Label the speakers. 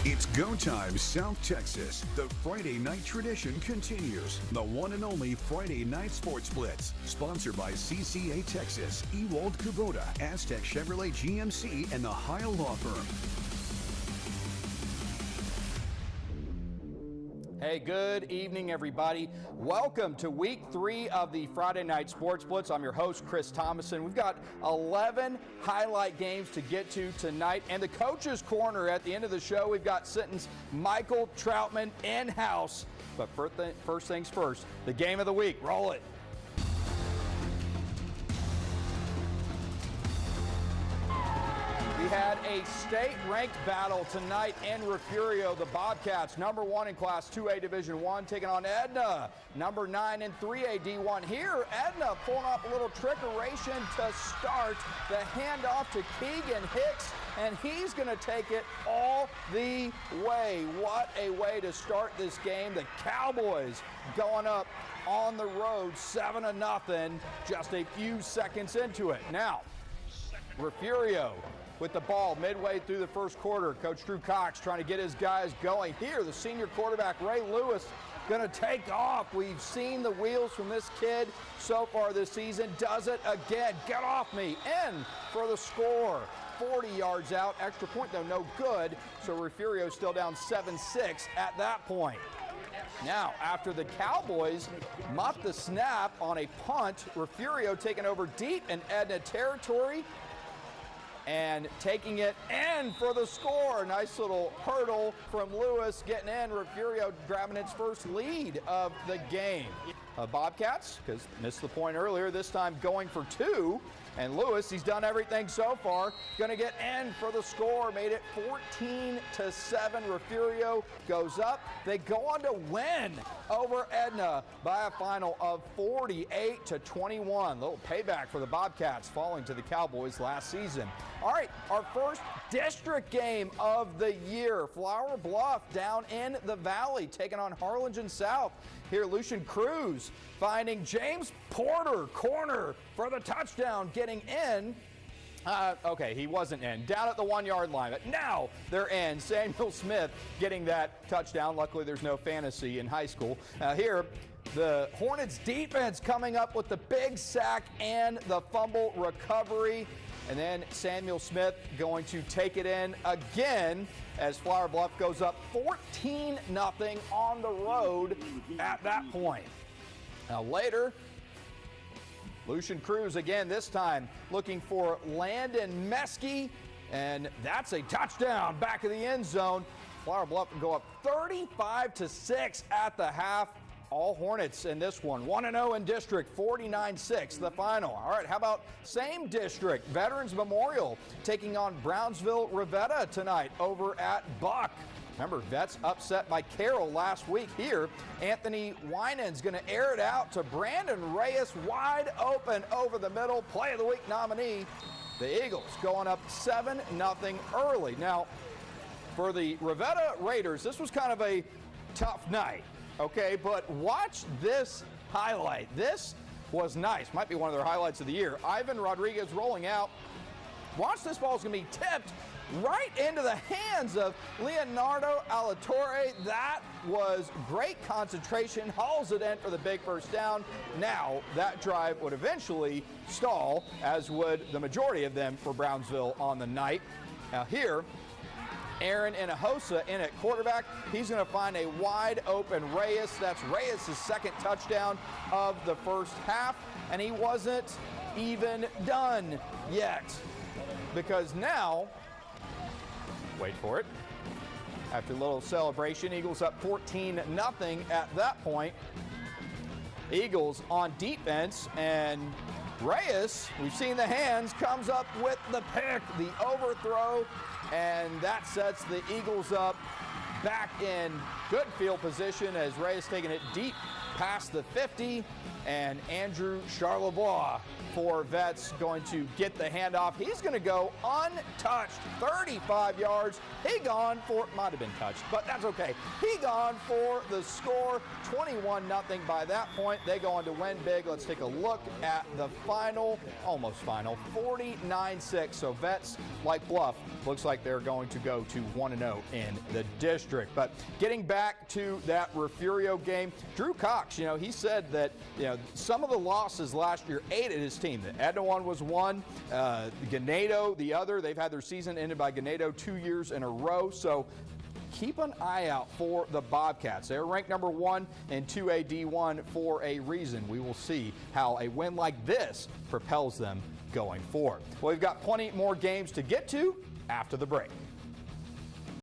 Speaker 1: It's go time, South Texas. The Friday night tradition continues. The one and only Friday Night Sports Blitz, sponsored by CCA Texas, Ewald Kubota, Aztec Chevrolet GMC, and the Heil Law Firm.
Speaker 2: Hey, good evening, everybody. Welcome to week 3 of the Friday Night Sports Blitz. I'm your host, Chris Thomason. We've got 11 highlight games to get to tonight. And the Coach's Corner at the end of the show, we've got Sinton's Michael Troutman in-house. But first things first, the game of the week. Roll it. We had a state-ranked battle tonight in Refugio. The Bobcats, number 1 in Class 2A Division I, taking on Edna, number 9 in 3A D1. Here, Edna pulling off a little trickeration to start. The handoff to Keegan Hicks, and he's going to take it all the way. What a way to start this game. The Cowboys going up on the road 7-0, just a few seconds into it. Now, Refugio with the ball midway through the first quarter. Coach Drew Cox trying to get his guys going. Here, the senior quarterback, Ray Lewis, going to take off. We've seen the wheels from this kid so far this season. Does it again. Get off me. In for the score. 40 yards out. Extra point, though, no good. So Refugio still down 7-6 at that point. Now, after the Cowboys muffed the snap on a punt, Refugio taking over deep in Edna territory and taking it in for the score. Nice little hurdle from Lewis getting in. Refugio grabbing its first lead of the game. Bobcats, because missed the point earlier, this time going for 2. And Lewis, he's done everything so far, going to get in for the score. Made it 14-7. Refugio goes up. They go on to win over Edna by a final of 48-21. Little payback for the Bobcats falling to the Cowboys last season. All right, our first district game of the year. Flower Bluff down in the valley taking on Harlingen South. Here, Lucian Cruz finding James Porter, corner for the touchdown, getting in. Okay, he wasn't in. Down at the 1-yard line. But now they're in. Samuel Smith getting that touchdown. Luckily, there's no fantasy in high school. Here, the Hornets defense coming up with the big sack and the fumble recovery. And then Samuel Smith going to take it in again as Flower Bluff goes up 14-0 on the road at that point. Now later, Lucian Cruz again, this time looking for Landon Meskey, and that's a touchdown back of the end zone. Flower Bluff can go up 35-6 at the half. All Hornets in this one. 1-0 in district, 49-6, the final. All right, how about same district? Veterans Memorial taking on Brownsville Rivera tonight over at Buck. Remember, Vets upset by Carroll last week here. Anthony Winans going to air it out to Brandon Reyes, wide open over the middle. Play of the week nominee. The Eagles going up 7-0 early. Now, for the Rivera Raiders, this was kind of a tough night. Okay, but watch this highlight. This was nice. Might be one of their highlights of the year. Ivan Rodriguez rolling out. Watch, this ball is going to be tipped right into the hands of Leonardo Alatorre. That was great concentration. Hauls it in for the big first down. Now, that drive would eventually stall, as would the majority of them for Brownsville on the night. Now here, Aaron Inahosa in at quarterback. He's going to find a wide open Reyes. That's Reyes' second touchdown of the first half. And he wasn't even done yet. Because now, wait for it, after a little celebration, Eagles up 14-0 at that point. Eagles on defense, and Reyes, we've seen the hands, comes up with the pick, the overthrow, and that sets the Eagles up back in good field position as Reyes taking it deep past the 50. and Andrew Charlebois for Vets going to get the handoff. He's going to go untouched, 35 yards. He gone for, might have been touched, but that's okay. He gone for the score, 21-0 by that point. They go on to win big. Let's take a look at the final, almost final, 49-6. So Vets, like Bluff, looks like they're going to go to 1-0 in the district. But getting back to that Refugio game, Drew Cox, he said that, some of the losses last year ate at his team. The Edna one was one, Ganado the other. They've had their season ended by Ganado 2 years in a row. So keep an eye out for the Bobcats. They're ranked number 1 in 2A D1 for a reason. We will see how a win like this propels them going forward. Well, we've got plenty more games to get to after the break.